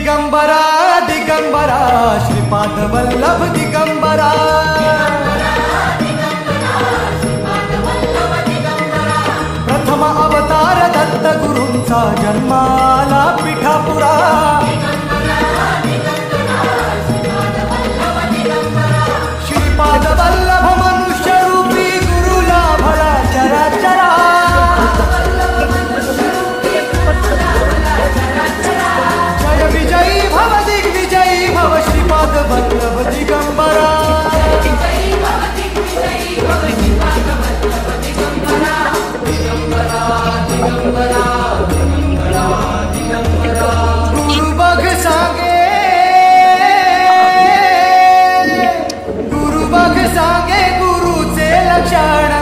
दिगंबरा दिगंबरा श्रीपाद वल्लभ दिगंबरा प्रथम अवतार दत्त गुरूंचा जन्माला पिठापुरा श्रीपाद वल्लभ मनुष्य रूपी गुरुला भला चराचरा जय विजयी भव दिग्विजयी भव श्रीपाद वल्लभ दिगंबरा गुरु बघ सांगे गुरुचे लक्षण